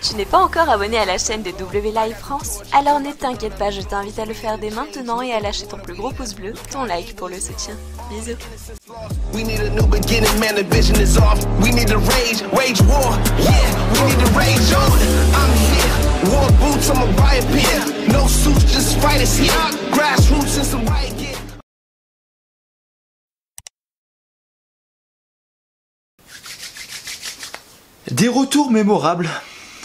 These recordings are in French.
Tu n'es pas encore abonné à la chaîne de W Live France? Alors ne t'inquiète pas, je t'invite à le faire dès maintenant et à lâcher ton plus gros pouce bleu, ton like pour le soutien. Bisous. We need a new beginning, man, the vision is off. We need to wage war, yeah, we need to rage on. I'm here, war boots, I'm a riot pit. No suits, just fighters here. Grassroots and some riot gear. Des retours mémorables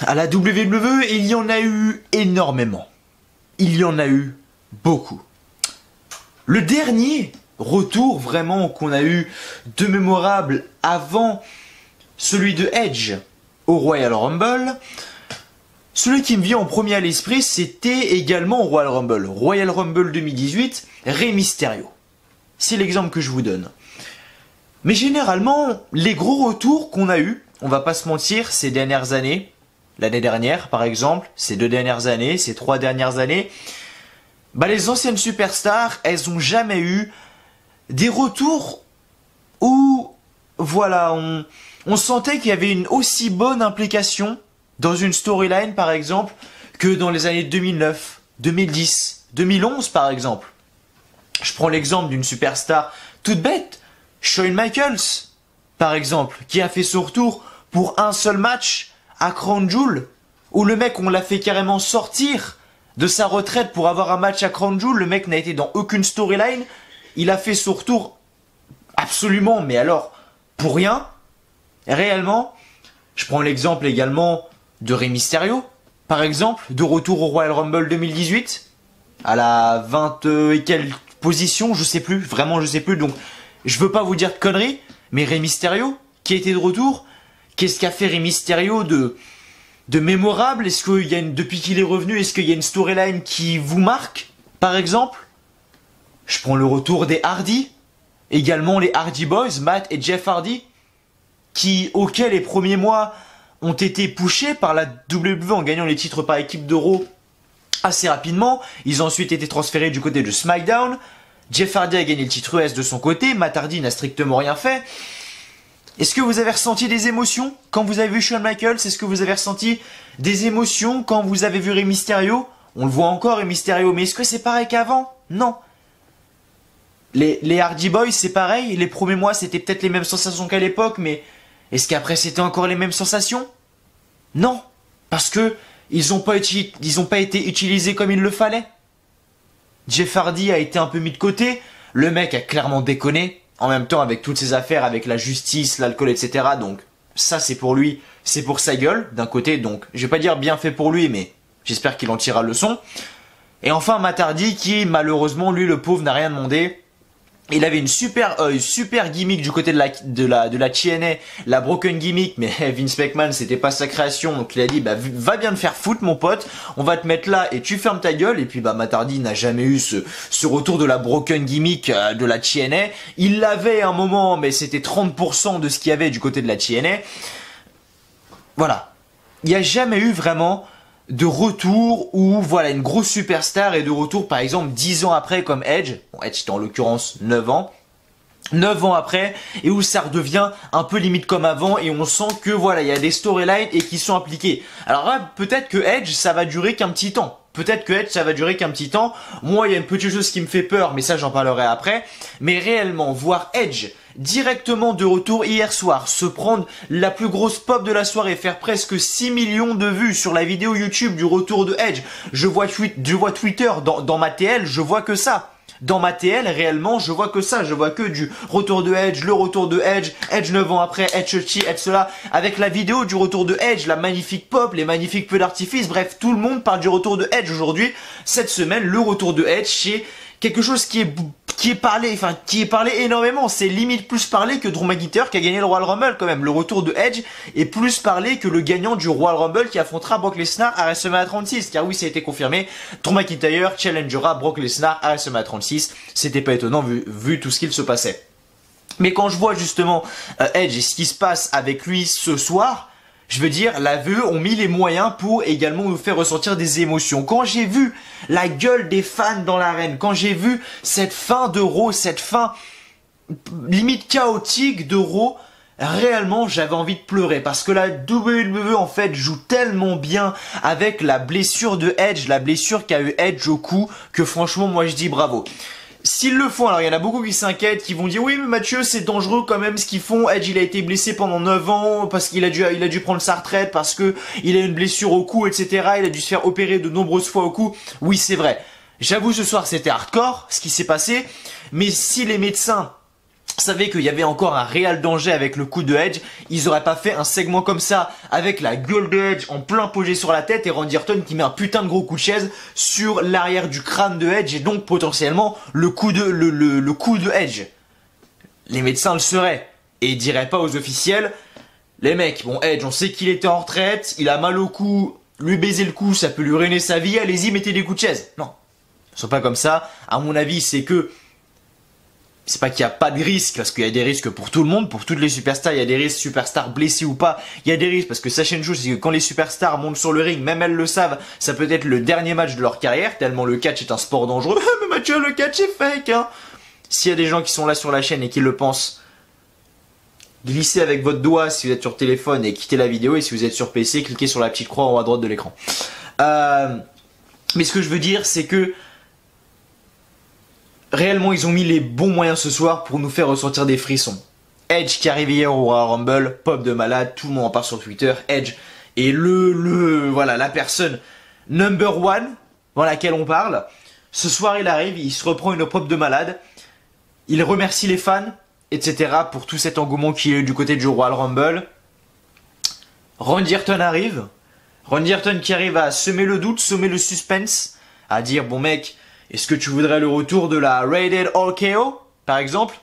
à la WWE, il y en a eu énormément. Il y en a eu beaucoup. Le dernier retour vraiment qu'on a eu de mémorable avant celui de Edge au Royal Rumble, celui qui me vient en premier à l'esprit, c'était également au Royal Rumble 2018, Rey Mysterio. C'est l'exemple que je vous donne. Mais généralement, les gros retours qu'on a eu, on va pas se mentir, ces dernières années, l'année dernière par exemple, ces 2 dernières années, ces 3 dernières années, bah les anciennes superstars, elles ont jamais eu des retours où, voilà, on sentait qu'il y avait une aussi bonne implication dans une storyline par exemple que dans les années 2009, 2010, 2011 par exemple. Je prends l'exemple d'une superstar toute bête, Shawn Michaels par exemple, qui a fait son retour pour un seul match à Crown Jewel, où le mec, on l'a fait carrément sortir de sa retraite pour avoir un match à Crown Jewel. Le mec n'a été dans aucune storyline. Il a fait son retour absolument, mais alors, pour rien. Réellement, je prends l'exemple également de Rey Mysterio, par exemple, de retour au Royal Rumble 2018, à la 20 et quelle position, je sais plus, vraiment je sais plus, donc je veux pas vous dire de conneries, mais Rey Mysterio, qui a été de retour, qu'est-ce qu'a fait Rey Mysterio de mémorable? Est-ce qu'il y a depuis qu'il est revenu, est-ce qu'il y a une storyline qui vous marque, par exemple? Je prends le retour des Hardy, également les Hardy Boys, Matt et Jeff Hardy, auxquels les premiers mois ont été pushés par la WWE en gagnant les titres par équipe de Raw assez rapidement. Ils ont ensuite été transférés du côté de SmackDown. Jeff Hardy a gagné le titre US de son côté, Matt Hardy n'a strictement rien fait. Est-ce que vous avez ressenti des émotions quand vous avez vu Shawn Michaels? Est-ce que vous avez ressenti des émotions quand vous avez vu Rey Mysterio? On le voit encore, Rey Mysterio, mais est-ce que c'est pareil qu'avant? Non. Les Hardy Boys, c'est pareil. Les premiers mois, c'était peut-être les mêmes sensations qu'à l'époque, mais est-ce qu'après, c'était encore les mêmes sensations? Non. Parce que ils ont pas été utilisés comme il le fallait. Jeff Hardy a été un peu mis de côté. Le mec a clairement déconné. En même temps, avec toutes ces affaires, avec la justice, l'alcool, etc. Donc, ça, c'est pour lui, c'est pour sa gueule, d'un côté. Donc, je vais pas dire bien fait pour lui, mais j'espère qu'il en tirera leçon. Et enfin, Matt Hardy, qui, malheureusement, lui, le pauvre, n'a rien demandé. Il avait une super gimmick du côté de la TNA, la Broken Gimmick, mais Vince McMahon, c'était pas sa création, donc il a dit, bah, va bien te faire foutre, mon pote, on va te mettre là et tu fermes ta gueule. Et puis, bah, Matt Hardy n'a jamais eu ce retour de la Broken Gimmick de la TNA. Il l'avait à un moment, mais c'était 30% de ce qu'il y avait du côté de la TNA. Voilà. Il n'y a jamais eu vraiment de retour où, voilà, une grosse superstar est de retour, par exemple, 10 ans après, comme Edge. Bon, Edge, c'était en l'occurrence 9 ans. 9 ans après, et où ça redevient un peu limite comme avant, et on sent que, voilà, il y a des storylines et qui sont appliquées. Alors là, peut-être que Edge, ça va durer qu'un petit temps. Peut-être que Edge, ça va durer qu'un petit temps. Moi, il y a une petite chose qui me fait peur, mais ça, j'en parlerai après. Mais réellement, voir Edge directement de retour hier soir, se prendre la plus grosse pop de la soirée, faire presque 6 millions de vues sur la vidéo YouTube du retour de Edge. Je vois Twitter dans ma TL, je vois que ça. Dans ma TL, réellement, je vois que ça. Je vois que du retour de Edge, le retour de Edge, Edge 9 ans après, Edge ci, Edge cela. Avec la vidéo du retour de Edge, la magnifique pop, les magnifiques feux d'artifice. Bref, tout le monde parle du retour de Edge aujourd'hui. Cette semaine, le retour de Edge, c'est quelque chose qui est parlé énormément. C'est limite plus parlé que Drew McIntyre qui a gagné le Royal Rumble quand même. Le retour de Edge est plus parlé que le gagnant du Royal Rumble qui affrontera Brock Lesnar à WrestleMania 36. Car oui, ça a été confirmé. Drew McIntyre challengera Brock Lesnar à WrestleMania 36. C'était pas étonnant vu tout ce qu'il se passait. Mais quand je vois justement Edge et ce qui se passe avec lui ce soir, je veux dire, la VE ont mis les moyens pour également nous faire ressentir des émotions. Quand j'ai vu la gueule des fans dans l'arène, quand j'ai vu cette fin de Raw, cette fin limite chaotique de Raw, réellement j'avais envie de pleurer parce que la WWE en fait joue tellement bien avec la blessure de Edge, la blessure qu'a eu Edge au cou, que franchement moi je dis bravo. S'ils le font, alors il y en a beaucoup qui s'inquiètent, qui vont dire oui mais Mathieu c'est dangereux quand même ce qu'ils font, Edge il a été blessé pendant 9 ans parce qu'il a dû prendre sa retraite parce que il a une blessure au cou etc, il a dû se faire opérer de nombreuses fois au cou. Oui c'est vrai, j'avoue ce soir c'était hardcore ce qui s'est passé, mais si les médecins savaient qu'il y avait encore un réel danger avec le coup de Edge, ils auraient pas fait un segment comme ça avec la gueule de Edge en plein posé sur la tête et Randy Orton qui met un putain de gros coup de chaise sur l'arrière du crâne de Edge et donc potentiellement le coup de Edge. Les médecins le sauraient et ils diraient pas aux officiels les mecs, bon Edge on sait qu'il était en retraite, il a mal au cou, lui baiser le cou ça peut lui ruiner sa vie, allez-y mettez des coups de chaise. Non, ce sont pas comme ça. À mon avis c'est que c'est pas qu'il n'y a pas de risque, parce qu'il y a des risques pour tout le monde, pour toutes les superstars, il y a des risques, superstars blessés ou pas, il y a des risques, parce que sachez une chose, c'est que quand les superstars montent sur le ring, même elles le savent, ça peut être le dernier match de leur carrière, tellement le catch est un sport dangereux. Mais Mathieu, le catch est fake, hein. S'il y a des gens qui sont là sur la chaîne et qui le pensent, glissez avec votre doigt si vous êtes sur téléphone et quittez la vidéo, et si vous êtes sur PC, cliquez sur la petite croix en haut à droite de l'écran. Mais ce que je veux dire, c'est que réellement, ils ont mis les bons moyens ce soir pour nous faire ressentir des frissons. Edge qui arrive hier au Royal Rumble, pop de malade, tout le monde en parle sur Twitter. Edge est voilà, la personne number one dans laquelle on parle. Ce soir, il arrive, il se reprend une pop de malade. Il remercie les fans, etc. pour tout cet engouement qui est du côté du Royal Rumble. Randy Orton arrive. Randy Orton qui arrive à semer le doute, semer le suspense, à dire bon mec, est-ce que tu voudrais le retour de la Rated RKO, par exemple?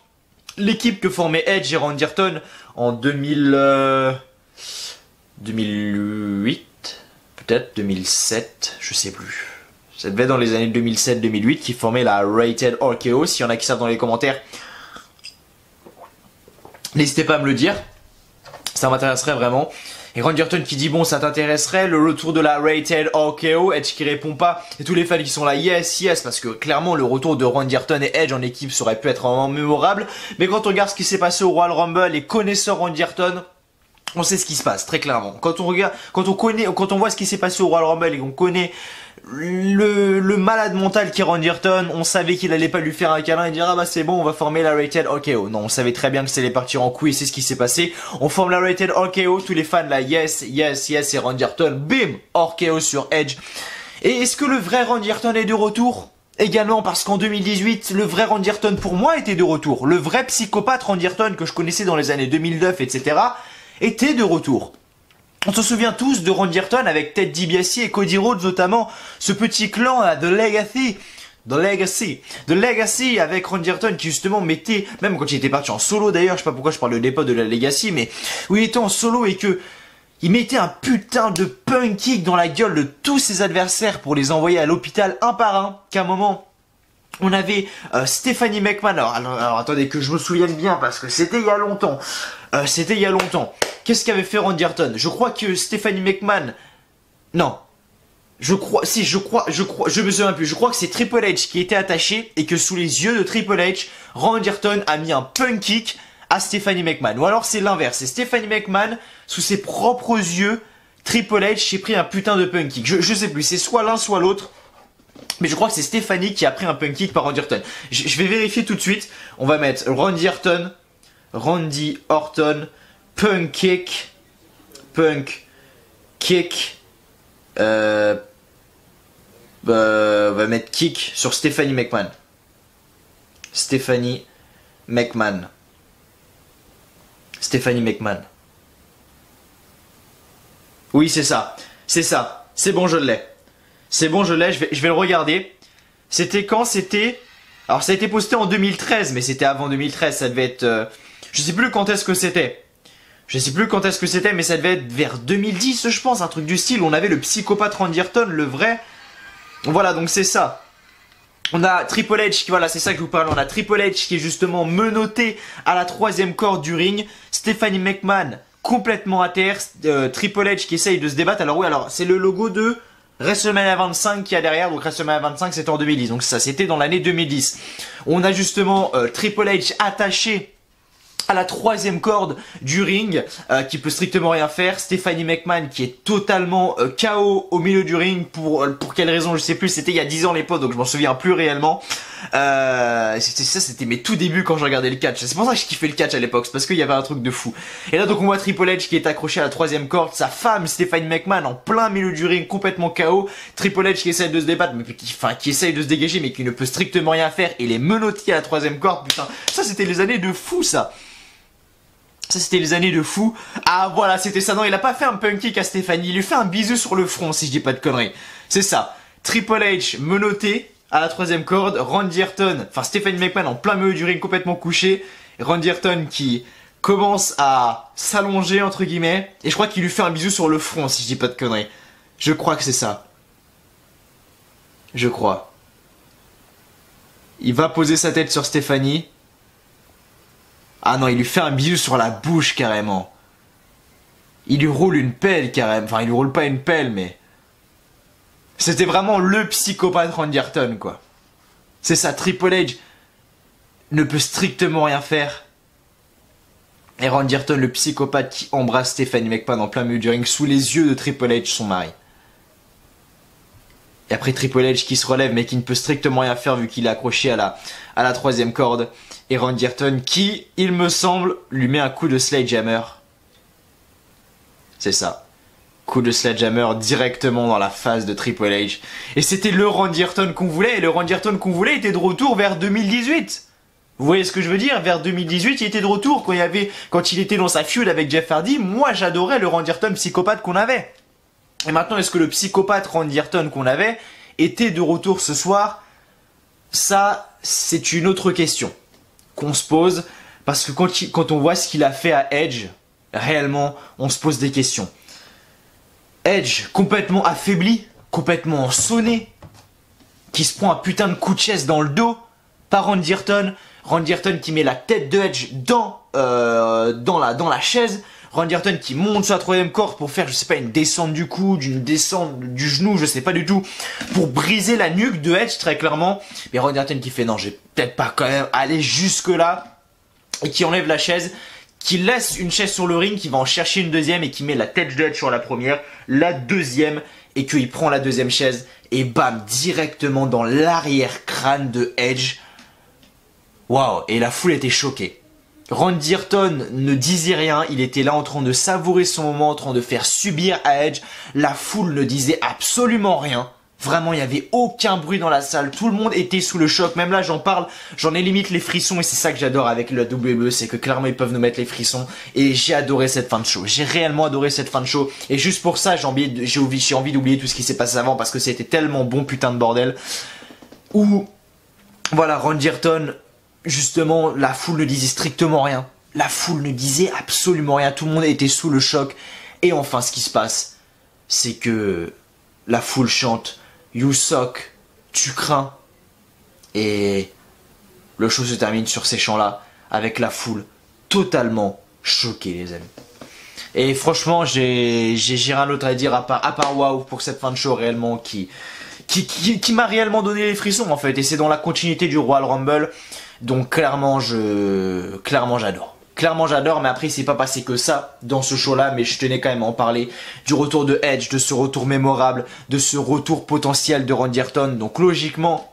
L'équipe que formait Edge et Randy Orton en 2008, peut-être 2007, je sais plus. Ça devait être dans les années 2007-2008 qui formait la Rated RKO. S'il y en a qui savent dans les commentaires, n'hésitez pas à me le dire. Ça m'intéresserait vraiment. Et Randy Orton qui dit bon ça t'intéresserait le retour de la Rated RKO, Edge qui répond pas et tous les fans qui sont là yes yes parce que clairement le retour de Randy Orton et Edge en équipe ça aurait pu être vraiment mémorable, mais quand on regarde ce qui s'est passé au Royal Rumble et connaissant Randy Orton, on sait ce qui se passe très clairement. Quand on voit ce qui s'est passé au Royal Rumble et qu'on connaît le malade mental qui est Randy Orton, on savait qu'il allait pas lui faire un câlin et dire ah bah c'est bon on va former la Rated RKO. Non, on savait très bien que ça allait partir en couille et c'est ce qui s'est passé. On forme la Rated RKO, tous les fans là yes yes yes et Randy Orton, bim, RKO sur Edge. Et est-ce que le vrai Randy Orton est de retour? Également parce qu'en 2018, le vrai Randy Orton pour moi était de retour. Le vrai psychopathe Randy Orton que je connaissais dans les années 2009 etc. était de retour. On se souvient tous de Randy Orton avec Ted DiBiase et Cody Rhodes notamment, ce petit clan là, The Legacy avec Randy Orton qui justement mettait, même quand il était parti en solo d'ailleurs, je sais pas pourquoi je parle de l'époque de la Legacy, mais où il était en solo et que il mettait un putain de punk kick dans la gueule de tous ses adversaires pour les envoyer à l'hôpital un par un, qu'à un moment on avait Stephanie McMahon, alors attendez que je me souvienne bien parce que c'était il y a longtemps. Qu'est-ce qu'avait fait Randy Orton? Je crois que Stephanie McMahon... Non. Je me souviens plus. Je crois que c'est Triple H qui était attaché et que sous les yeux de Triple H, Randy Orton a mis un punk kick à Stephanie McMahon. Ou alors c'est l'inverse. C'est Stephanie McMahon, sous ses propres yeux, Triple H s'est pris un putain de punk kick. Je sais plus. C'est soit l'un soit l'autre. Mais je crois que c'est Stephanie qui a pris un punk kick par Randy Orton. Je vais vérifier tout de suite. On va mettre Randy Orton, punk kick, on va mettre kick sur Stephanie McMahon. Stephanie McMahon. Oui, c'est ça. C'est bon, je l'ai. Je vais le regarder. C'était quand? Alors ça a été posté en 2013, mais c'était avant 2013, ça devait être... je sais plus quand est-ce que c'était. Mais ça devait être vers 2010, je pense, un truc du style. On avait le psychopathe Randy Orton, le vrai. Voilà, donc c'est ça. On a Triple H qui, voilà, c'est ça que je vous parle. On a Triple H qui est justement menotté à la 3e corde du ring. Stephanie McMahon complètement à terre. Triple H qui essaye de se débattre. Alors oui, alors c'est le logo de WrestleMania 25 qui est derrière. Donc WrestleMania 25 c'était en 2010. Donc ça c'était dans l'année 2010. On a justement Triple H attaché à la troisième corde du ring, qui peut strictement rien faire. Stephanie McMahon qui est totalement KO au milieu du ring, pour quelle raison je sais plus, c'était il y a 10 ans l'époque, donc je m'en souviens plus réellement. C'était mes tout débuts quand je regardais le catch. C'est pour ça que je kiffais le catch à l'époque, c'est parce qu'il y avait un truc de fou. Et là donc on voit Triple H qui est accroché à la troisième corde, sa femme Stephanie McMahon en plein milieu du ring, complètement KO. Triple H qui essaye de se débattre, mais qui essaye de se dégager, mais qui ne peut strictement rien faire. Et les menottis à la troisième corde, putain, ça c'était les années de fou ça. Ça c'était les années de fou. Ah voilà, c'était ça. Non, il a pas fait un punk kick à Stéphanie, il lui fait un bisou sur le front si je dis pas de conneries. C'est ça. Triple H menotté à la troisième corde, Randy Orton, enfin Stephanie McMahon en plein milieu du ring complètement couché, Randy Orton qui commence à s'allonger entre guillemets, et je crois qu'il lui fait un bisou sur le front si je dis pas de conneries. Je crois que c'est ça. Je crois. Il va poser sa tête sur Stéphanie. Ah non, il lui fait un bisou sur la bouche carrément. Il lui roule une pelle carrément. Enfin, il lui roule pas une pelle, mais... C'était vraiment le psychopathe Randy Orton, quoi. C'est ça, Triple H ne peut strictement rien faire. Et Randy Orton, le psychopathe qui embrasse Stephanie McMahon en plein milieu du ring, sous les yeux de Triple H, son mari. Et après Triple H qui se relève, mais qui ne peut strictement rien faire vu qu'il est accroché à la troisième corde. Et Randy Orton qui, il me semble, lui met un coup de sledgehammer. C'est ça. Coup de sledgehammer directement dans la face de Triple H. Et c'était le Randy Orton qu'on voulait. Et le Randy Orton qu'on voulait était de retour vers 2018. Vous voyez ce que je veux dire? Vers 2018, il était de retour quand il était dans sa feud avec Jeff Hardy. Moi, j'adorais le Randy Orton psychopathe qu'on avait. Et maintenant, est-ce que le psychopathe Randy Orton qu'on avait était de retour ce soir? Ça, c'est une autre question qu'on se pose. Parce que quand on voit ce qu'il a fait à Edge, réellement, on se pose des questions. Edge, complètement affaibli, complètement sonné, qui se prend un putain de coup de chaise dans le dos par Randy Orton. Randy Orton qui met la tête de Edge dans la chaise. Randy Orton qui monte sur la troisième corde pour faire, je sais pas, une descente du coude, une descente du genou, je sais pas du tout, pour briser la nuque de Edge très clairement. Mais Randy Orton qui fait non, j'ai peut-être pas quand même aller jusque là, et qui enlève la chaise, qui laisse une chaise sur le ring, qui va en chercher une deuxième et qui met la tête de Edge sur la première, la deuxième, et qu'il prend la deuxième chaise et bam, directement dans l'arrière-crâne de Edge. Waouh, et la foule était choquée. Randy Orton ne disait rien, il était là en train de savourer son moment, en train de faire subir à Edge. La foule ne disait absolument rien. Vraiment, il n'y avait aucun bruit dans la salle, tout le monde était sous le choc. Même là, j'en parle, j'en ai limite les frissons et c'est ça que j'adore avec le WWE, c'est que clairement ils peuvent nous mettre les frissons. Et j'ai adoré cette fin de show, j'ai réellement adoré cette fin de show. Et juste pour ça, j'ai envie d'oublier tout ce qui s'est passé avant parce que c'était tellement bon putain de bordel. Où, voilà, Randy Orton... Justement, la foule ne disait strictement rien. La foule ne disait absolument rien. Tout le monde était sous le choc. Et enfin, ce qui se passe, c'est que la foule chante « You suck, tu crains ». Et le show se termine sur ces chants-là, avec la foule totalement choquée, les amis. Et franchement, j'ai rien d'autre à dire à part waouh pour cette fin de show réellement qui m'a réellement donné les frissons en fait. Et c'est dans la continuité du Royal Rumble. Donc clairement j'adore. Clairement j'adore, mais après il s'est pas passé que ça dans ce show là, mais je tenais quand même à en parler. Du retour de Edge, de ce retour mémorable, de ce retour potentiel de Randy Orton. Donc logiquement,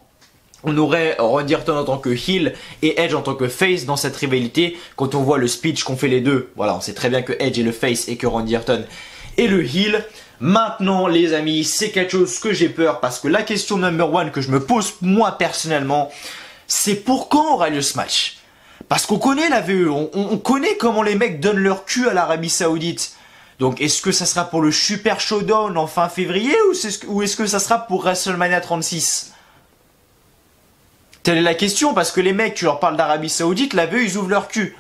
on aurait Randy Orton en tant que heel et Edge en tant que face dans cette rivalité. Quand on voit le speech qu'ont fait les deux, voilà, on sait très bien que Edge est le face et que Randy Orton est le heel. Maintenant les amis, c'est quelque chose que j'ai peur parce que la question number one que je me pose moi personnellement, c'est pour quand aura lieu ce match? Parce qu'on connaît la VE, on connaît comment les mecs donnent leur cul à l'Arabie Saoudite. Donc est-ce que ça sera pour le Super Showdown en fin février ou est-ce que ça sera pour WrestleMania 36? Telle est la question, parce que les mecs, tu leur parles d'Arabie Saoudite, la VE ils ouvrent leur cul.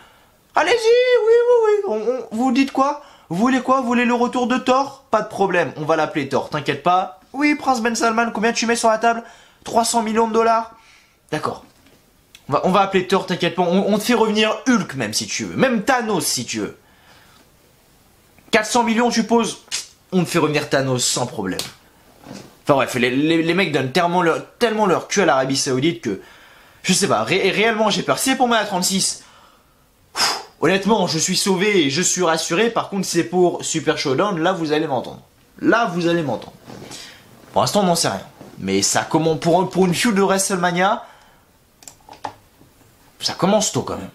Allez-y, oui, vous dites quoi? Vous voulez quoi? Vous voulez le retour de Thor? Pas de problème, on va l'appeler Thor, t'inquiète pas. Oui, Prince Ben Salman, combien tu mets sur la table? 300 millions de dollars? D'accord. On va appeler Thor, t'inquiète pas. On te fait revenir Hulk même si tu veux. Même Thanos si tu veux. 400 millions tu poses. On te fait revenir Thanos sans problème. Enfin bref, les mecs donnent tellement leur cul à l'Arabie Saoudite que... Je sais pas, réellement j'ai peur. Si c'est pour moi à 36... Honnêtement, je suis sauvé et je suis rassuré. Par contre, si c'est pour Super Showdown, là vous allez m'entendre. Là vous allez m'entendre. Pour l'instant, on n'en sait rien. Mais ça commence pour une feud de WrestleMania, ça commence tôt quand même.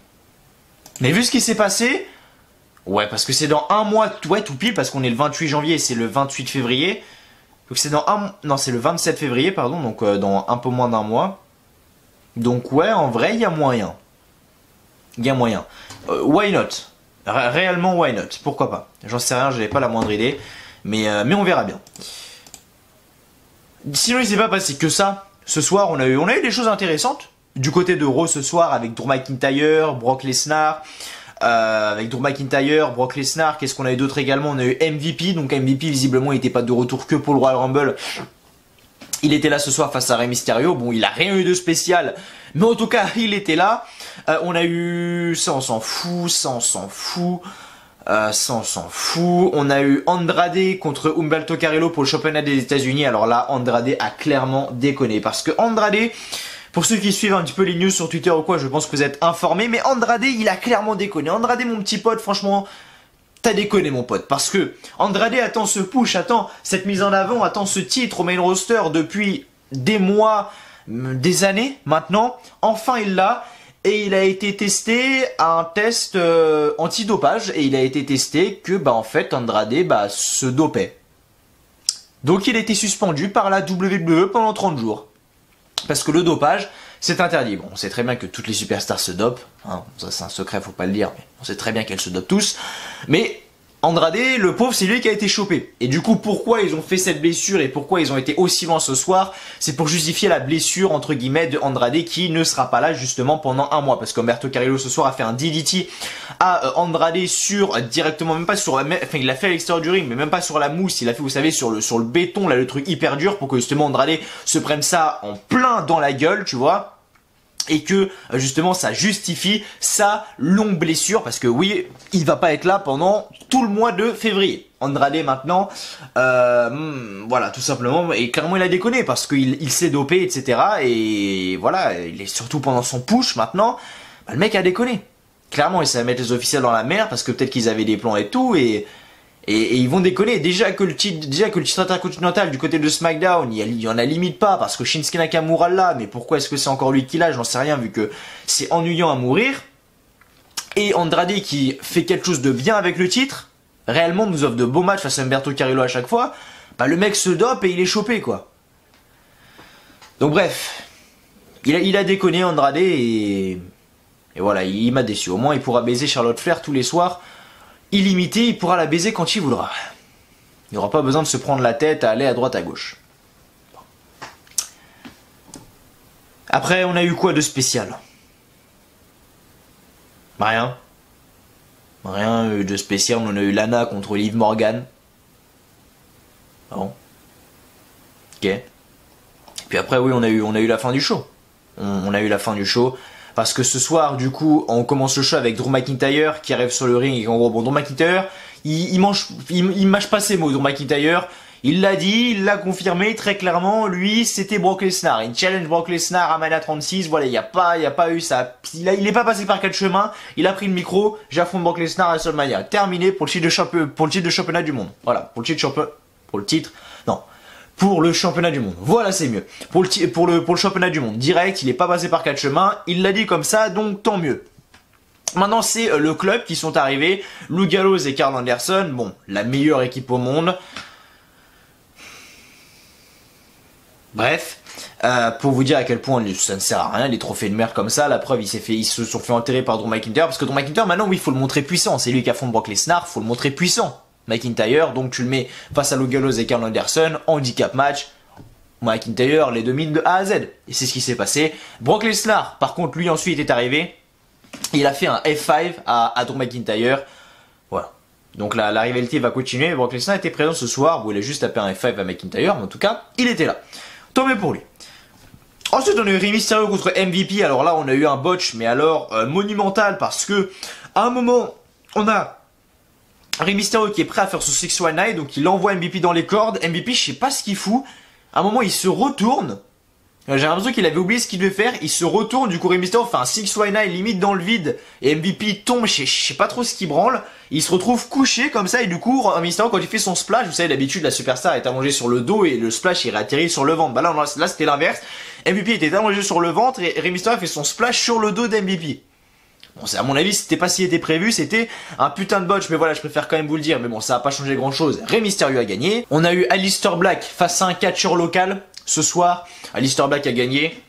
Mais vu ce qui s'est passé, ouais, parce que c'est dans un mois, ouais, tout pile, parce qu'on est le 28 janvier et c'est le 28 février. Donc c'est dans un... Non, c'est le 27 février, pardon, donc dans un peu moins d'un mois. Donc ouais, en vrai, il y a moyen. Il y a moyen. Why not? Réellement, why not? Pourquoi pas? J'en sais rien, je n'avais pas la moindre idée. Mais on verra bien. Sinon, il s'est pas passé que ça. Ce soir, on a eu des choses intéressantes. Du côté de Raw ce soir, avec Drew McIntyre, Brock Lesnar. Brock Lesnar, qu'est-ce qu'on a eu d'autre également? On a eu MVP, donc MVP visiblement il n'était pas de retour que pour le Royal Rumble. Il était là ce soir face à Rey Mysterio, bon il a rien eu de spécial, mais en tout cas il était là. On a eu, ça on s'en fout. On a eu Andrade contre Humberto Carrillo pour le championnat des États-Unis. Alors là Andrade a clairement déconné, parce que Andrade... Pour ceux qui suivent un petit peu les news sur Twitter ou quoi, je pense que vous êtes informés. Mais Andrade, il a clairement déconné. Andrade, mon petit pote, franchement, t'as déconné, mon pote. Parce que Andrade attend ce push, attend cette mise en avant, attend ce titre au main roster depuis des mois, des années maintenant. Enfin, il l'a. Et il a été testé à un test antidopage. Et il a été testé que, en fait, Andrade, se dopait. Donc, il a été suspendu par la WWE pendant 30 jours. Parce que le dopage, c'est interdit. Bon, on sait très bien que toutes les superstars se dopent. Hein, ça, c'est un secret, faut pas le dire. Mais on sait très bien qu'elles se dopent tous. Mais Andrade, le pauvre, c'est lui qui a été chopé. Et du coup, pourquoi ils ont fait cette blessure et pourquoi ils ont été aussi loin ce soir? C'est pour justifier la blessure, entre guillemets, de Andrade qui ne sera pas là justement pendant un mois. Parce qu'Humberto Carrillo ce soir a fait un DDT à Andrade directement, même pas sur la... Enfin, il l'a fait à l'extérieur du ring, mais même pas sur la mousse. Il l'a fait, vous savez, sur le béton, là, le truc hyper dur, pour que justement Andrade se prenne ça en plein dans la gueule, tu vois. Et que justement ça justifie sa longue blessure, parce que oui, il va pas être là pendant tout le mois de février. Andrade maintenant, voilà, tout simplement, et clairement il a déconné parce qu'il s'est dopé, etc. Et voilà, il est surtout pendant son push maintenant, le mec a déconné. Clairement, il s'est mettre les officiels dans la merde parce que peut-être qu'ils avaient des plans et tout, et ils vont déconner. Déjà que le titre intercontinental du côté de SmackDown, il y en a limite pas, parce que Shinsuke Nakamura l'a, mais pourquoi est-ce que c'est encore lui qui l'a? J'en sais rien, vu que c'est ennuyant à mourir. Et Andrade qui fait quelque chose de bien avec le titre, réellement nous offre de beaux matchs face à Humberto Carrillo à chaque fois, le mec se dope et il est chopé, quoi. Donc bref, il a déconné Andrade, et voilà, il m'a déçu. Au moins il pourra baiser Charlotte Flair tous les soirs, illimité, il pourra la baiser quand il voudra. Il n'aura pas besoin de se prendre la tête à aller à droite à gauche. Après, on a eu quoi de spécial? Rien. Rien de spécial. On a eu Lana contre Liv Morgan. Bon. Ok. Et puis après, oui, on a eu la fin du show. On a eu la fin du show. Parce que ce soir, du coup, on commence le show avec Drew McIntyre qui arrive sur le ring. Et en gros, bon, Drew McIntyre, il mâche pas ses mots, Drew McIntyre. Il l'a dit, il l'a confirmé très clairement. Lui, c'était Brock Lesnar. Il challenge Brock Lesnar à Mania 36. Voilà, il y a pas eu ça. Il est pas passé par quatre chemins. Il a pris le micro. J'affronte Brock Lesnar à WrestleMania. Terminé pour le titre de championnat du monde. Voilà, pour le championnat du monde. Voilà, c'est mieux. Pour le championnat du monde. Direct, il est pas passé par quatre chemins. Il l'a dit comme ça, donc tant mieux. Maintenant, c'est le club qui sont arrivés. Lou Gallows et Karl Anderson. Bon, la meilleure équipe au monde. Bref, pour vous dire à quel point ça ne sert à rien, les trophées de merde comme ça. La preuve, ils se sont fait enterrer par Drew McIntyre. Parce que Drew McIntyre, maintenant, oui, il faut le montrer puissant. C'est lui qui affronte Brock Lesnar, faut le montrer puissant. McIntyre, donc tu le mets face à Lou Gallows et Karl Anderson, handicap match. McIntyre les domine de A à Z. Et c'est ce qui s'est passé. Brock Lesnar, par contre, lui ensuite est arrivé. Il a fait un F5 à Drew McIntyre. Voilà. Donc la rivalité va continuer. Brock Lesnar était présent ce soir. Bon, il a juste tapé un F5 à McIntyre, mais en tout cas, il était là. Tant mieux pour lui. Ensuite, on a eu Rey Mysterio contre MVP. Alors là, on a eu un botch, mais alors monumental, parce que à un moment, on a Rey Mysterio qui est prêt à faire ce 619, donc il envoie MVP dans les cordes. MVP, je sais pas ce qu'il fout. À un moment, il se retourne. J'ai l'impression qu'il avait oublié ce qu'il devait faire. Il se retourne, du coup Rey Mysterio fait un 619 limite dans le vide. Et MVP tombe, je sais pas trop ce qu'il branle. Il se retrouve couché comme ça et du coup Rey Mysterio quand il fait son splash, vous savez d'habitude la superstar est allongée sur le dos et le splash il réatterrit sur le ventre. Bah là c'était l'inverse. MVP était allongé sur le ventre et Rey Mysterio fait son splash sur le dos d'MVP. Bon, à mon avis, c'était pas s'il était prévu, c'était un putain de botch, mais voilà, je préfère quand même vous le dire. Mais bon, ça a pas changé grand chose. Rey Mysterio a gagné. On a eu Aleister Black face à un catcheur local ce soir. Aleister Black a gagné.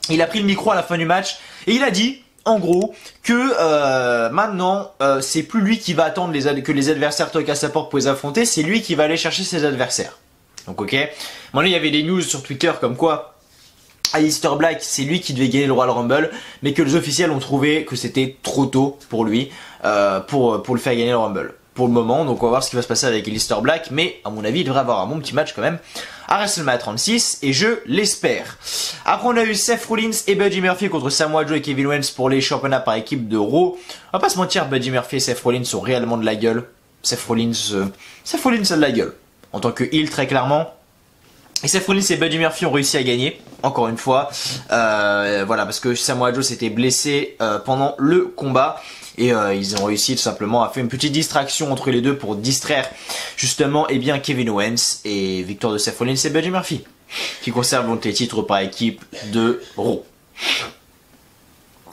Il a pris le micro à la fin du match et il a dit, en gros, que maintenant, c'est plus lui qui va attendre que les adversaires toquent à sa porte pour les affronter, c'est lui qui va aller chercher ses adversaires. Donc ok. Maintenant, il y avait des news sur Twitter comme quoi Aleister Black, c'est lui qui devait gagner le Royal Rumble, mais que les officiels ont trouvé que c'était trop tôt pour lui, pour le faire gagner le Rumble. Pour le moment, donc on va voir ce qui va se passer avec Aleister Black, mais à mon avis, il devrait avoir un bon petit match quand même à WrestleMania 36, et je l'espère. Après, on a eu Seth Rollins et Buddy Murphy contre Samoa Joe et Kevin Owens pour les championnats par équipe de Raw. On va pas se mentir, Buddy Murphy et Seth Rollins sont réellement de la gueule. Seth Rollins a de la gueule, en tant que heel très clairement. Et Seth Rollins et Buddy Murphy ont réussi à gagner, encore une fois. Voilà, parce que Samoa Joe s'était blessé pendant le combat. Et ils ont réussi tout simplement à faire une petite distraction entre les deux pour distraire justement Kevin Owens et victoire de Seth Rollins et Buddy Murphy, qui conservent donc les titres par équipe de Raw.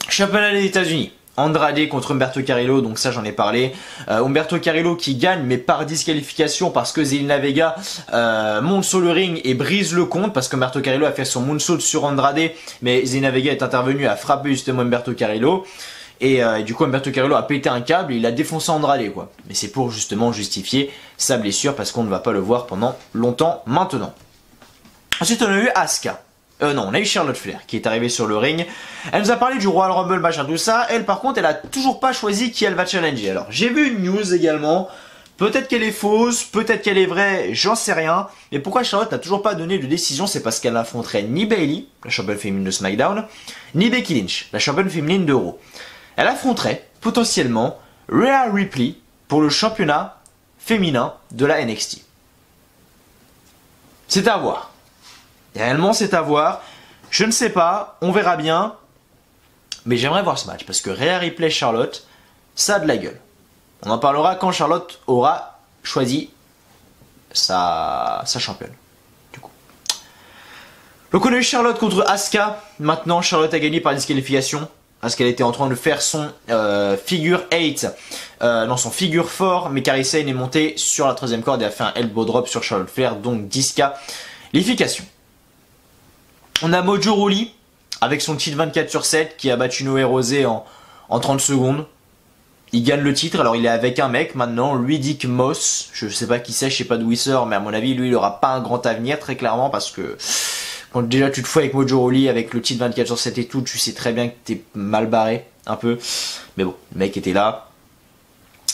Championnat des États-Unis. Andrade contre Humberto Carrillo, donc ça j'en ai parlé. Humberto Carrillo qui gagne mais par disqualification parce que Zelina Vega monte sur le ring et brise le compte parce que Humberto Carrillo a fait son moonsault sur Andrade, mais Zelina Vega est intervenue à frapper justement Humberto Carrillo. Et du coup Humberto Carrillo a pété un câble et il a défoncé Andrade quoi. Mais c'est pour justement justifier sa blessure parce qu'on ne va pas le voir pendant longtemps maintenant. Ensuite on a eu Asuka. On a eu Charlotte Flair qui est arrivée sur le ring. Elle nous a parlé du Royal Rumble, machin, tout ça. Elle, par contre, elle a toujours pas choisi qui elle va challenger. Alors, j'ai vu une news également. Peut-être qu'elle est fausse, peut-être qu'elle est vraie, j'en sais rien. Mais pourquoi Charlotte n'a toujours pas donné de décision? C'est parce qu'elle n'affronterait ni Bayley, la championne féminine de SmackDown, ni Becky Lynch, la championne féminine de Raw. Elle affronterait, potentiellement, Rhea Ripley pour le championnat féminin de la NXT. C'est à voir. Réellement, c'est à voir. Je ne sais pas, on verra bien. Mais j'aimerais voir ce match parce que Rhea Ripley Charlotte, ça a de la gueule. On en parlera quand Charlotte aura choisi sa championne. Du coup. Donc on a eu Charlotte contre Asuka. Maintenant, Charlotte a gagné par disqualification parce qu'elle était en train de faire son figure 8, son figure 4. Mais Kairi Sane est montée sur la troisième corde et a fait un elbow drop sur Charlotte Flair, donc disqualification. On a Mojo Rawley avec son titre 24/7 qui a battu Noé Rosé en 30 secondes. Il gagne le titre, alors il est avec un mec maintenant, Riddick Moss. Je sais pas qui c'est, je sais pas d'où il sort, mais à mon avis, lui, il aura pas un grand avenir, très clairement, parce que quand déjà tu te fous avec Mojo Rawley, avec le titre 24/7 et tout, tu sais très bien que t'es mal barré, un peu. Mais bon, le mec était là.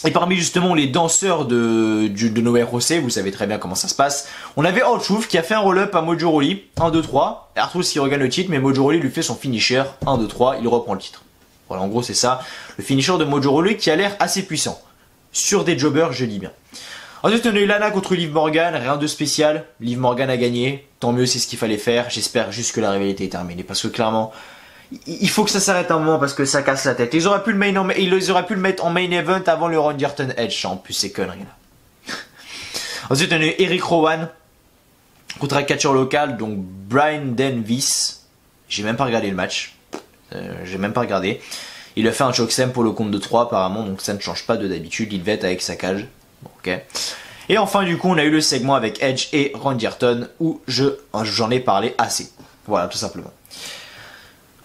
Et parmi justement les danseurs de Noé Rosé, vous savez très bien comment ça se passe, on avait R-Truth qui a fait un roll-up à Mojo Rawley, 1, 2, 3. R-Truth qui regagne le titre, mais Mojo Rawley lui fait son finisher, 1, 2, 3, il reprend le titre. Voilà, en gros c'est ça, le finisher de Mojo Rawley qui a l'air assez puissant. Sur des jobbers, je dis bien. Ensuite on a eu Lana contre Liv Morgan, rien de spécial, Liv Morgan a gagné, tant mieux c'est ce qu'il fallait faire, j'espère juste que la rivalité est terminée, parce que clairement... il faut que ça s'arrête un moment parce que ça casse la tête. Ils auraient pu le mettre en main event avant le Randy Orton Edge. En plus, ces conneries là. Ensuite, on a eu Eric Rowan contre un catcheur local, donc Brian Denvis. J'ai même pas regardé le match. J'ai même pas regardé. Il a fait un chokeslam pour le compte de 3 apparemment, donc ça ne change pas de d'habitude. Il devait être avec sa cage. Bon, ok. Et enfin, du coup, on a eu le segment avec Edge et Randy Orton où j'en ai parlé assez. Voilà, tout simplement.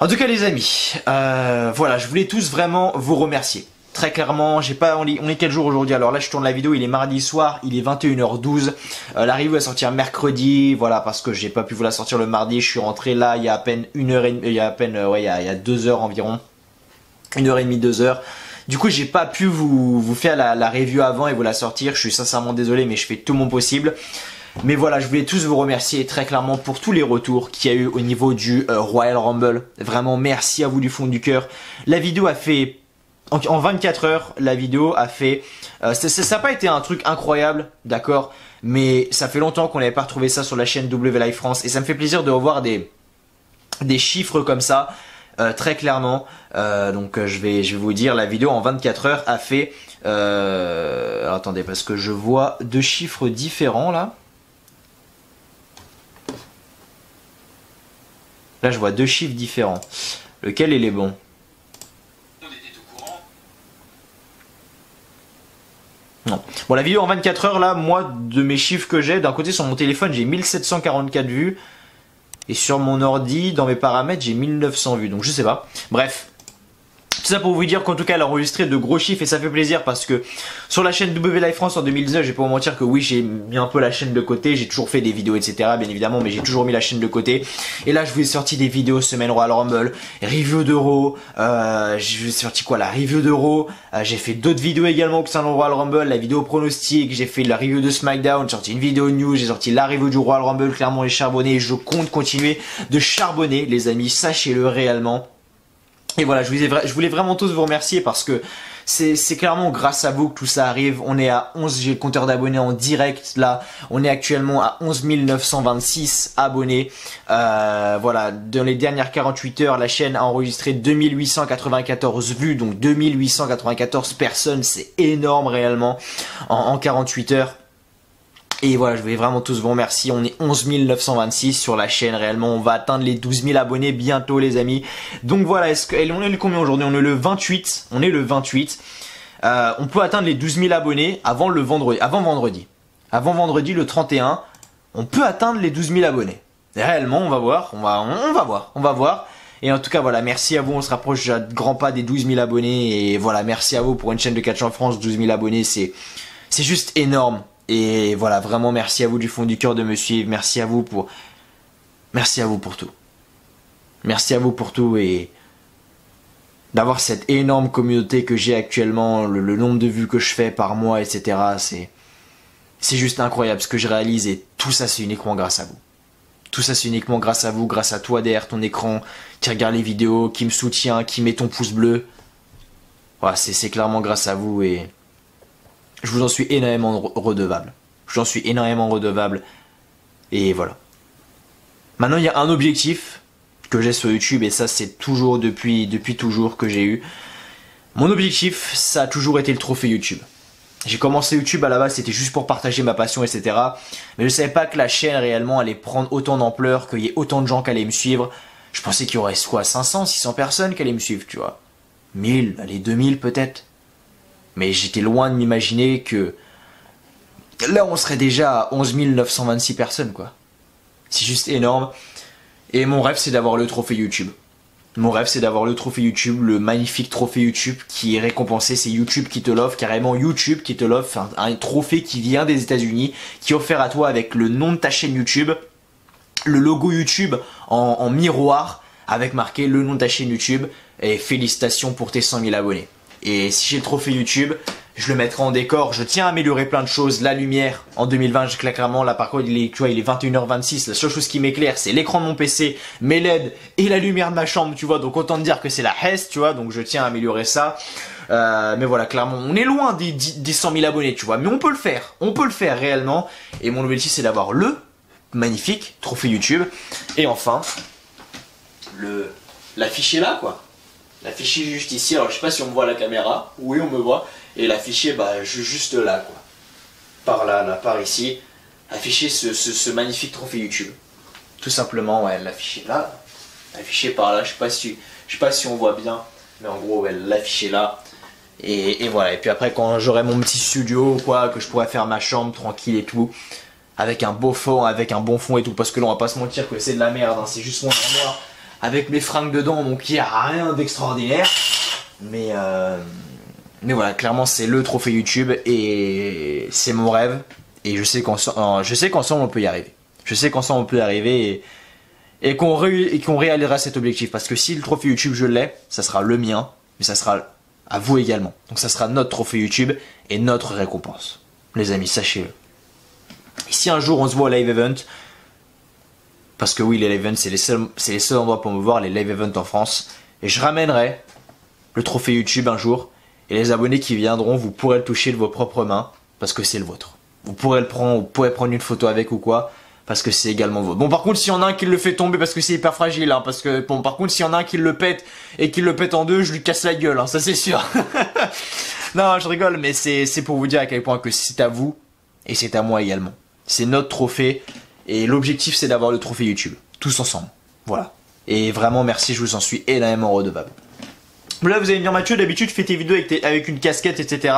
En tout cas les amis, voilà, je voulais tous vraiment vous remercier. Très clairement, on est quel jour aujourd'hui? Alors là je tourne la vidéo, il est mardi soir, il est 21h12. La review va sortir mercredi, voilà, parce que j'ai pas pu vous la sortir le mardi. Je suis rentré là il y a à peine il y a 2 heures environ. 1h30, 2 heures. Du coup j'ai pas pu vous faire la review avant et vous la sortir. Je suis sincèrement désolé mais je fais tout mon possible. Mais voilà, je voulais tous vous remercier très clairement pour tous les retours qu'il y a eu au niveau du Royal Rumble. Vraiment, merci à vous du fond du cœur. La vidéo a fait... En 24 heures, la vidéo a fait... ça n'a pas été un truc incroyable, d'accord? Mais ça fait longtemps qu'on n'avait pas retrouvé ça sur la chaîne W Live France. Et ça me fait plaisir de revoir des des chiffres comme ça, très clairement. Donc je vais vous dire, la vidéo en 24 heures a fait... alors attendez, parce que je vois deux chiffres différents là. Là je vois deux chiffres différents. Lequel est les bons? Non. Bon, la vidéo en 24 heures là, moi de mes chiffres que j'ai, d'un côté sur mon téléphone j'ai 1744 vues. Et sur mon ordi, dans mes paramètres, j'ai 1900 vues. Donc je sais pas. Bref. Tout ça pour vous dire qu'en tout cas elle a enregistré de gros chiffres et ça fait plaisir parce que sur la chaîne W Live France en 2019, je vais pas vous mentir que oui, j'ai mis un peu la chaîne de côté, j'ai toujours fait des vidéos etc bien évidemment, mais j'ai toujours mis la chaîne de côté. Et là je vous ai sorti des vidéos semaine Royal Rumble, review d'Euro, j'ai sorti quoi, la review d'Euro, j'ai fait d'autres vidéos également concernant le Royal Rumble, la vidéo pronostic, j'ai fait la review de SmackDown, j'ai sorti une vidéo news, j'ai sorti la review du Royal Rumble, clairement les charbonnés, je compte continuer de charbonner les amis, sachez-le réellement. Et voilà, je voulais vraiment tous vous remercier parce que c'est clairement grâce à vous que tout ça arrive. On est à 11, j'ai le compteur d'abonnés en direct là. On est actuellement à 11 926 abonnés. Voilà, dans les dernières 48 heures, la chaîne a enregistré 2894 vues. Donc 2894 personnes, c'est énorme réellement en 48 heures. Et voilà, je voulais vraiment tous vous remercier. On est 11 926 sur la chaîne réellement. On va atteindre les 12 000 abonnés bientôt les amis. Donc voilà, on est le combien aujourd'hui? On est le 28. On est le 28. On peut atteindre les 12 000 abonnés avant vendredi. Avant vendredi le 31. On peut atteindre les 12 000 abonnés. Et réellement, on va voir. On va voir. Et en tout cas, voilà, merci à vous. On se rapproche à grands pas des 12 000 abonnés. Et voilà, merci à vous pour une chaîne de catch en France. 12 000 abonnés, c'est juste énorme. Et voilà, vraiment merci à vous du fond du cœur de me suivre. Merci à vous pour tout. Merci à vous pour tout et d'avoir cette énorme communauté que j'ai actuellement, le nombre de vues que je fais par mois, etc. C'est juste incroyable ce que je réalise et tout ça c'est uniquement grâce à vous. Tout ça c'est uniquement grâce à vous, grâce à toi derrière ton écran, qui regarde les vidéos, qui me soutient, qui met ton pouce bleu. Voilà, c'est clairement grâce à vous et... je vous en suis énormément redevable. Et voilà. Maintenant, il y a un objectif que j'ai sur YouTube. Et ça, c'est toujours depuis toujours que j'ai eu. Mon objectif, ça a toujours été le trophée YouTube. J'ai commencé YouTube à la base, c'était juste pour partager ma passion, etc. Mais je savais pas que la chaîne réellement allait prendre autant d'ampleur, qu'il y ait autant de gens qui allaient me suivre. Je pensais qu'il y aurait quoi, 500, 600 personnes qui allaient me suivre, tu vois. 1000, allez, 2000 peut-être. Mais j'étais loin de m'imaginer que là on serait déjà à 11 926 personnes quoi. C'est juste énorme. Et mon rêve c'est d'avoir le trophée YouTube. Mon rêve c'est d'avoir le trophée YouTube, le magnifique trophée YouTube qui est récompensé. C'est YouTube qui te l'offre, carrément YouTube qui te l'offre. Un trophée qui vient des États-Unis, qui est offert à toi avec le nom de ta chaîne YouTube, le logo YouTube en miroir avec marqué le nom de ta chaîne YouTube. Et félicitations pour tes 100 000 abonnés. Et si j'ai le trophée YouTube, je le mettrai en décor. Je tiens à améliorer plein de choses. La lumière, en 2020, je claque clairement. Là, par contre, il est 21h26. La seule chose qui m'éclaire, c'est l'écran de mon PC, mes LED et la lumière de ma chambre, tu vois. Donc, autant te dire que c'est la hesse, tu vois. Donc, je tiens à améliorer ça. Mais voilà, clairement, on est loin des 100 000 abonnés, tu vois. Mais on peut le faire. On peut le faire réellement. Et mon objectif, c'est d'avoir le magnifique trophée YouTube. Et enfin, l'afficher là, quoi. L'afficher juste ici, alors je sais pas si on me voit à la caméra, oui on me voit, et l'afficher bah juste là quoi, par là, par ici, afficher ce magnifique trophée YouTube, tout simplement, ouais, l'afficher là, l'afficher par là, je sais pas si on voit bien, mais en gros ouais, l'afficher là, et voilà, et puis après quand j'aurai mon petit studio quoi, que je pourrai faire ma chambre tranquille et tout, avec un beau fond, avec un bon fond et tout, parce que là on va pas se mentir que c'est de la merde, hein, c'est juste mon armoire, avec mes fringues dedans, donc il n'y a rien d'extraordinaire. Mais voilà, clairement c'est le trophée YouTube et c'est mon rêve. Et je sais qu'ensemble on peut y arriver. Je sais qu'ensemble on peut y arriver et qu'on réalisera cet objectif. Parce que si le trophée YouTube je l'ai, ça sera le mien, mais ça sera à vous également. Donc ça sera notre trophée YouTube et notre récompense. Les amis, sachez-le. Et si un jour on se voit au live event, parce que oui, les live events, c'est les seuls endroits pour me voir, les live events en France. Et je ramènerai le trophée YouTube un jour. Et les abonnés qui viendront, vous pourrez le toucher de vos propres mains. Parce que c'est le vôtre. Vous pourrez le prendre, vous pourrez prendre une photo avec ou quoi. parce que c'est également vôtre. Bon, par contre, s'il y en a un qui le fait tomber parce que c'est hyper fragile, hein, parce que, bon, par contre, s'il y en a un qui le pète et qui le pète en deux, je lui casse la gueule, hein, ça c'est sûr. Non, je rigole, mais c'est pour vous dire à quel point que c'est à vous et c'est à moi également. C'est notre trophée et l'objectif c'est d'avoir le trophée YouTube, tous ensemble. Voilà. Et vraiment, merci, je vous en suis énormément redevable. Là, vous allez me dire, Mathieu, d'habitude, tu fais tes vidéos avec une casquette, etc.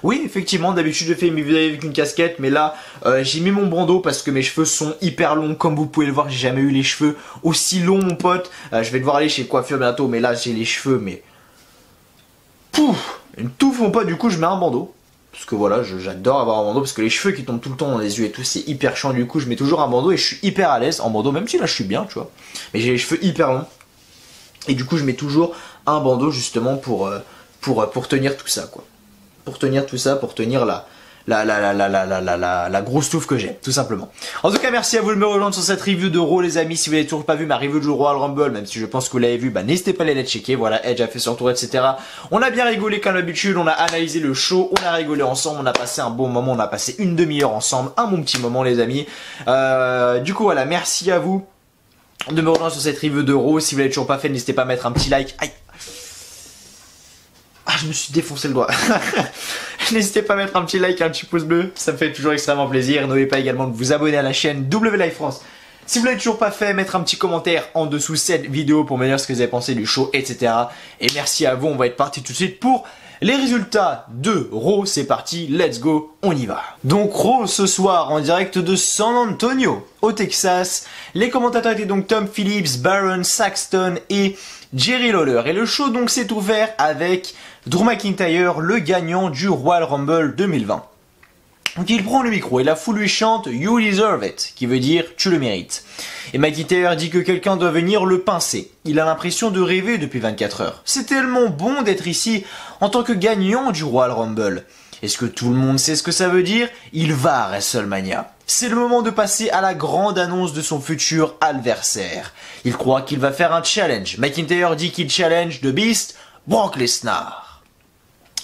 Oui, effectivement, d'habitude, je fais mes vidéos avec une casquette, mais là, j'ai mis mon bandeau parce que mes cheveux sont hyper longs. Comme vous pouvez le voir, j'ai jamais eu les cheveux aussi longs, mon pote. Je vais devoir aller chez le coiffeur bientôt, mais là, j'ai les cheveux, mais... Pouf, une touffe, mon pote, du coup, je mets un bandeau. Parce que voilà, j'adore avoir un bandeau, parce que les cheveux qui tombent tout le temps dans les yeux et tout, c'est hyper chiant. Du coup, je mets toujours un bandeau et je suis hyper à l'aise en bandeau, même si là, je suis bien, tu vois. Mais j'ai les cheveux hyper longs. Et du coup, je mets toujours un bandeau justement pour tenir tout ça, quoi. Pour tenir tout ça, pour tenir la grosse touffe que j'ai, tout simplement. En tout cas, merci à vous de me rejoindre sur cette review de Raw, les amis. Si vous n'avez toujours pas vu ma review de Royal Rumble, même si je pense que vous l'avez vu, bah n'hésitez pas à aller la checker. Voilà, Edge a fait son tour, etc. On a bien rigolé comme d'habitude, on a analysé le show, on a rigolé ensemble, on a passé un bon moment, on a passé une demi-heure ensemble, un bon petit moment, les amis. Du coup, voilà, merci à vous de me rejoindre sur cette review de Raw. Si vous l'avez toujours pas fait, n'hésitez pas à mettre un petit like. Aïe. Ah, je me suis défoncé le doigt. N'hésitez pas à mettre un petit like, un petit pouce bleu, ça me fait toujours extrêmement plaisir. N'oubliez pas également de vous abonner à la chaîne WLive France. Si vous l'avez toujours pas fait, mettre un petit commentaire en dessous cette vidéo pour me dire ce que vous avez pensé du show, etc. Et merci à vous, on va être parti tout de suite pour les résultats de Raw. C'est parti, let's go, on y va. Donc Raw ce soir en direct de San Antonio, au Texas. Les commentateurs étaient donc Tom Phillips, Baron, Saxton et Jerry Lawler. Et le show donc s'est ouvert avec Drew McIntyre, le gagnant du Royal Rumble 2020. Donc il prend le micro et la foule lui chante « You deserve it », qui veut dire « tu le mérites ». Et McIntyre dit que quelqu'un doit venir le pincer. Il a l'impression de rêver depuis 24 heures. C'est tellement bon d'être ici en tant que gagnant du Royal Rumble. Est-ce que tout le monde sait ce que ça veut dire? Il va à WrestleMania. C'est le moment de passer à la grande annonce de son futur adversaire. Il croit qu'il va faire un challenge. McIntyre dit qu'il challenge The Beast, Brock Lesnar.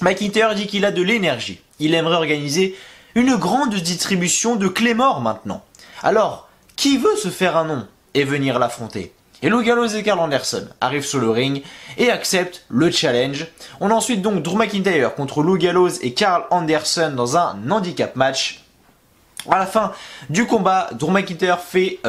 McIntyre dit qu'il a de l'énergie. Il aimerait organiser une grande distribution de Claymore maintenant. Alors, qui veut se faire un nom et venir l'affronter? Et Luke Gallows et Karl Anderson arrivent sur le ring et acceptent le challenge. On a ensuite donc Drew McIntyre contre Luke Gallows et Karl Anderson dans un handicap match. À la fin du combat, Drew McIntyre fait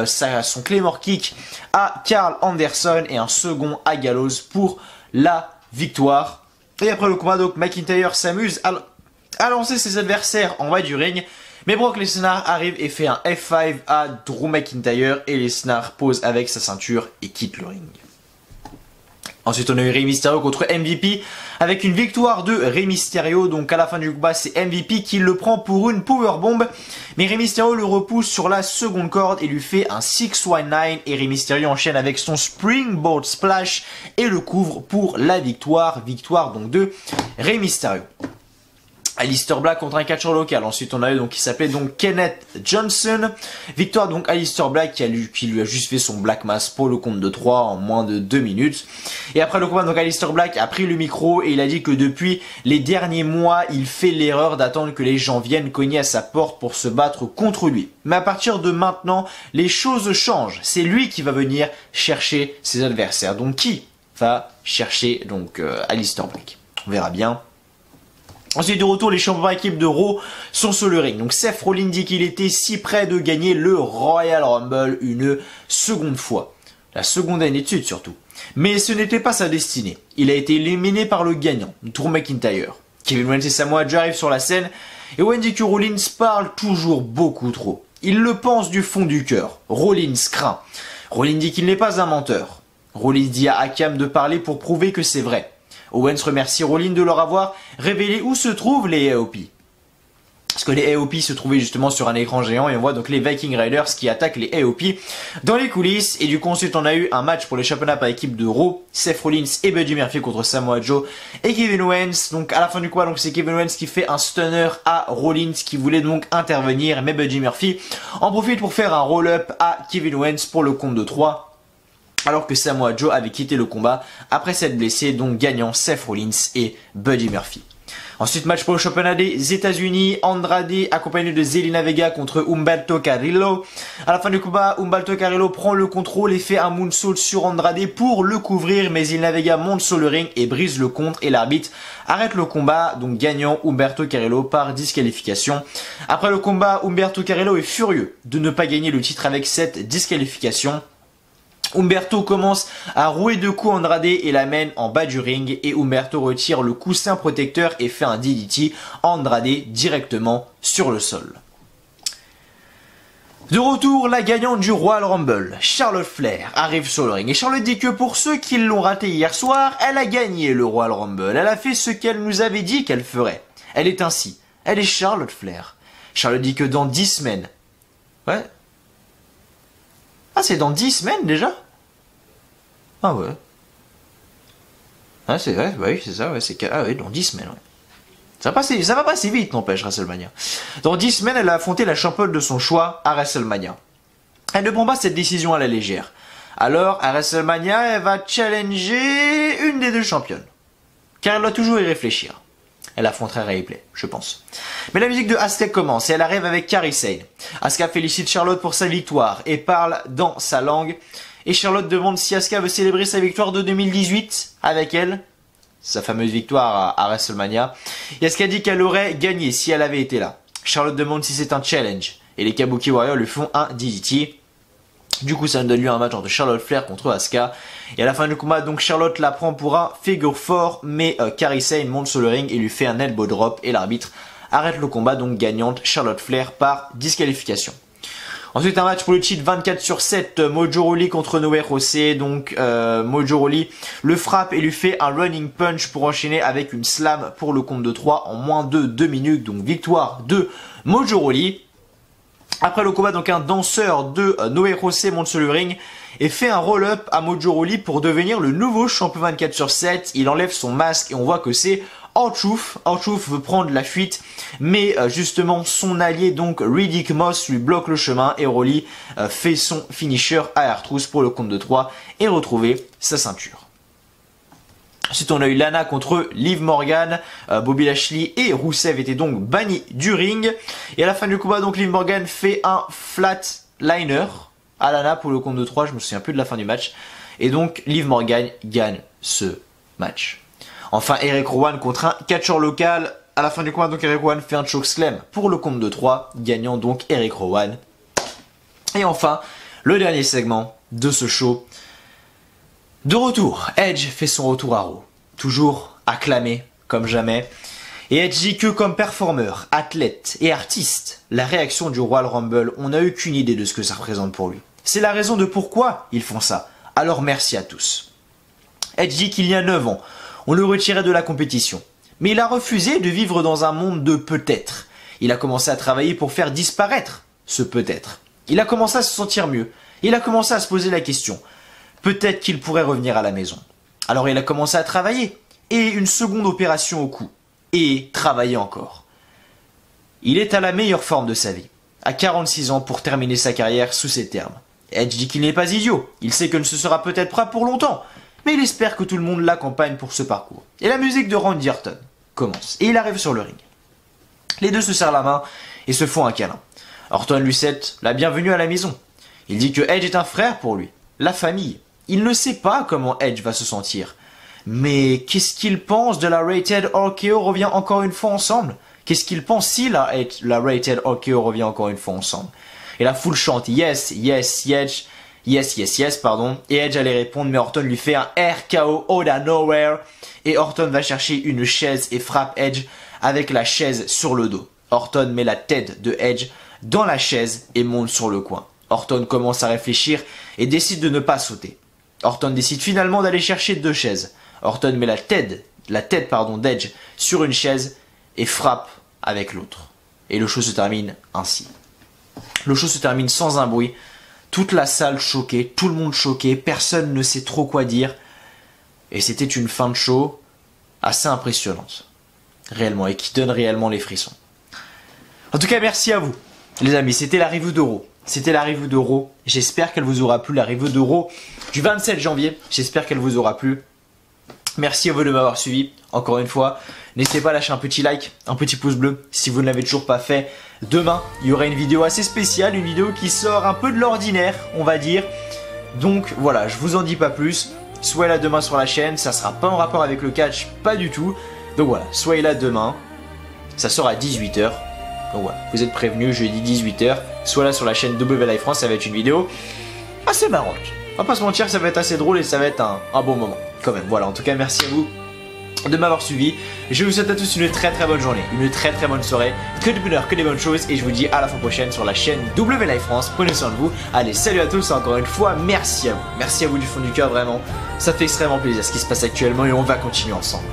son Claymore kick à Karl Anderson et un second à Gallows pour la victoire. Et après le combat, donc McIntyre s'amuse à lancer ses adversaires en bas du ring. Mais Brock Lesnar arrive et fait un F5 à Drew McIntyre et Lesnar pose avec sa ceinture et quitte le ring. Ensuite, on a eu Rey Mysterio contre MVP avec une victoire de Rey Mysterio. Donc à la fin du combat, c'est MVP qui le prend pour une powerbomb. Mais Rey Mysterio le repousse sur la seconde corde et lui fait un 619. Et Rey Mysterio enchaîne avec son Springboard Splash et le couvre pour la victoire. Victoire donc de Rey Mysterio. Aleister Black contre un catcheur local. Ensuite, on a eu donc qui s'appelait donc Kenneth Johnson. Victoire donc Aleister Black qui lui a juste fait son Black Mass pour le compte de 3 en moins de 2 minutes. Et après le combat, donc Aleister Black a pris le micro et il a dit que depuis les derniers mois, il fait l'erreur d'attendre que les gens viennent cogner à sa porte pour se battre contre lui. Mais à partir de maintenant, les choses changent. C'est lui qui va venir chercher ses adversaires. Donc qui va chercher donc Aleister Black? On verra bien. Ensuite, de retour, les champions par équipe de Raw sont sur le ring. Donc, Seth Rollins dit qu'il était si près de gagner le Royal Rumble une seconde fois. La seconde année de suite, surtout. Mais ce n'était pas sa destinée. Il a été éliminé par le gagnant, Drew McIntyre. Kevin Owens et Samoa Joe arrivent sur la scène. Et Owens dit que Rollins parle toujours beaucoup trop. Il le pense du fond du cœur. Rollins craint. Rollins dit qu'il n'est pas un menteur. Rollins dit à Akam de parler pour prouver que c'est vrai. Owens remercie Rollins de leur avoir révélé où se trouvent les AOP. Parce que les AOP se trouvaient justement sur un écran géant et on voit donc les Viking Raiders qui attaquent les AOP dans les coulisses. Et du coup ensuite on a eu un match pour les championnats par équipe de Raw. Seth Rollins et Buddy Murphy contre Samoa Joe et Kevin Owens. Donc à la fin du combat, donc c'est Kevin Owens qui fait un stunner à Rollins qui voulait donc intervenir. Mais Buddy Murphy en profite pour faire un roll-up à Kevin Owens pour le compte de 3. Alors que Samoa Joe avait quitté le combat après s'être blessé, donc gagnant Seth Rollins et Buddy Murphy. Ensuite, match pour le championnat des États-Unis. Andrade accompagné de Zelina Vega contre Humberto Carrillo. À la fin du combat, Humberto Carrillo prend le contrôle et fait un moonsault sur Andrade pour le couvrir. Mais Zelina Vega monte sur le ring et brise le compte et l'arbitre arrête le combat. Donc gagnant Humberto Carrillo par disqualification. Après le combat, Humberto Carrillo est furieux de ne pas gagner le titre avec cette disqualification. Humberto commence à rouer de coups Andrade et l'amène en bas du ring et Humberto retire le coussin protecteur et fait un DDT Andrade directement sur le sol. De retour, la gagnante du Royal Rumble, Charlotte Flair, arrive sur le ring et Charlotte dit que pour ceux qui l'ont raté hier soir, elle a gagné le Royal Rumble. Elle a fait ce qu'elle nous avait dit qu'elle ferait. Elle est ainsi. Elle est Charlotte Flair. Charlotte dit que dans 10 semaines... Ouais. Ah, c'est dans 10 semaines déjà? Ah ouais. Ah, c'est vrai, bah oui, c'est ça, ouais, c'est... Ah ouais, dans 10 semaines, ouais. Ça va passer vite, n'empêche, WrestleMania. Dans 10 semaines, elle a affronté la championne de son choix à WrestleMania. Elle ne prend pas cette décision à la légère. Alors, à WrestleMania, elle va challenger une des deux championnes. Car elle doit toujours y réfléchir. Elle affrontera Ripley, je pense. Mais la musique de Asuka commence et elle arrive avec Kairi Sane. Asuka félicite Charlotte pour sa victoire et parle dans sa langue. Et Charlotte demande si Asuka veut célébrer sa victoire de 2018 avec elle. Sa fameuse victoire à WrestleMania. Et Asuka dit qu'elle aurait gagné si elle avait été là. Charlotte demande si c'est un challenge. Et les Kabuki Warriors lui font un DDT. Du coup, ça donne lieu à un match entre Charlotte Flair contre Asuka. Et à la fin du combat, donc Charlotte la prend pour un figure 4, mais Kairi Sane monte sur le ring et lui fait un elbow drop et l'arbitre arrête le combat, donc gagnante Charlotte Flair par disqualification. Ensuite, un match pour le titre 24/7, Mojo Rawley contre Noé José. Donc Mojo Rawley le frappe et lui fait un running punch pour enchaîner avec une slam pour le compte de 3 en moins de 2 minutes. Donc victoire de Mojo Rawley. Après le combat, donc un danseur de Noé José monte sur le ring et fait un roll-up à Mojo Rawley pour devenir le nouveau champion 24/7. Il enlève son masque et on voit que c'est R-Truth. R-Truth veut prendre la fuite, mais justement son allié donc Riddick Moss lui bloque le chemin et Rawley fait son finisher à R-Truth pour le compte de 3 et retrouver sa ceinture. Ensuite, on a eu Lana contre Liv Morgan, Bobby Lashley et Rusev étaient donc bannis du ring. Et à la fin du combat, donc Liv Morgan fait un flatliner à Lana pour le compte de 3, je me souviens plus de la fin du match. Et donc Liv Morgan gagne ce match. Enfin, Eric Rowan contre un catcheur local. À la fin du combat, donc Eric Rowan fait un chokeslam pour le compte de 3, gagnant donc Eric Rowan. Et enfin, le dernier segment de ce show. De retour, Edge fait son retour à Raw, toujours acclamé comme jamais. Et Edge dit que comme performeur, athlète et artiste, la réaction du Royal Rumble, on n'a aucune idée de ce que ça représente pour lui. C'est la raison de pourquoi ils font ça. Alors merci à tous. Edge dit qu'il y a 9 ans, on le retirait de la compétition. Mais il a refusé de vivre dans un monde de peut-être. Il a commencé à travailler pour faire disparaître ce peut-être. Il a commencé à se sentir mieux. Il a commencé à se poser la question. Peut-être qu'il pourrait revenir à la maison. Alors il a commencé à travailler. Et une seconde opération au cou. Et travailler encore. Il est à la meilleure forme de sa vie. À 46 ans pour terminer sa carrière sous ces termes. Edge dit qu'il n'est pas idiot. Il sait que ce sera peut-être pas pour longtemps. Mais il espère que tout le monde l'accompagne pour ce parcours. Et la musique de Randy Orton commence. Et il arrive sur le ring. Les deux se serrent la main et se font un câlin. Orton lui souhaite la bienvenue à la maison. Il dit que Edge est un frère pour lui. La famille. Il ne sait pas comment Edge va se sentir. Mais qu'est-ce qu'il pense de la Rated RKO revient encore une fois ensemble? Qu'est-ce qu'il pense si la Rated RKO revient encore une fois ensemble? Et la foule chante yes, yes, yes, yes, yes, yes, pardon. Et Edge allait répondre, mais Orton lui fait un RKO out of nowhere. Et Orton va chercher une chaise et frappe Edge avec la chaise sur le dos. Orton met la tête de Edge dans la chaise et monte sur le coin. Orton commence à réfléchir et décide de ne pas sauter. Orton décide finalement d'aller chercher 2 chaises. Orton met la tête d'Edge sur une chaise et frappe avec l'autre. Et le show se termine ainsi. Le show se termine sans un bruit. Toute la salle choquée, tout le monde choqué, personne ne sait trop quoi dire. Et c'était une fin de show assez impressionnante. Réellement, et qui donne réellement les frissons. En tout cas, merci à vous, les amis. C'était la review de Raw. C'était la review de Raw. J'espère qu'elle vous aura plu. La review de Raw du 27 janvier. J'espère qu'elle vous aura plu. Merci à vous de m'avoir suivi, encore une fois. N'hésitez pas à lâcher un petit like, un petit pouce bleu si vous ne l'avez toujours pas fait. Demain, il y aura une vidéo assez spéciale, une vidéo qui sort un peu de l'ordinaire, on va dire. Donc voilà, je vous en dis pas plus. Soyez là demain sur la chaîne, ça sera pas en rapport avec le catch, pas du tout. Donc voilà, soyez là demain. Ça sort à 18h. Donc voilà, vous êtes prévenus, jeudi 18h. Soyez là sur la chaîne WLive France, ça va être une vidéo assez marrante. On va pas se mentir, ça va être assez drôle et ça va être un bon moment. Quand même, voilà, en tout cas, merci à vous de m'avoir suivi. Je vous souhaite à tous une très bonne journée, une très bonne soirée, que de bonheur, que des bonnes choses, et je vous dis à la fois prochaine sur la chaîne WLive France. Prenez soin de vous. Allez, salut à tous, encore une fois, merci à vous du fond du cœur, vraiment, ça fait extrêmement plaisir ce qui se passe actuellement et on va continuer ensemble.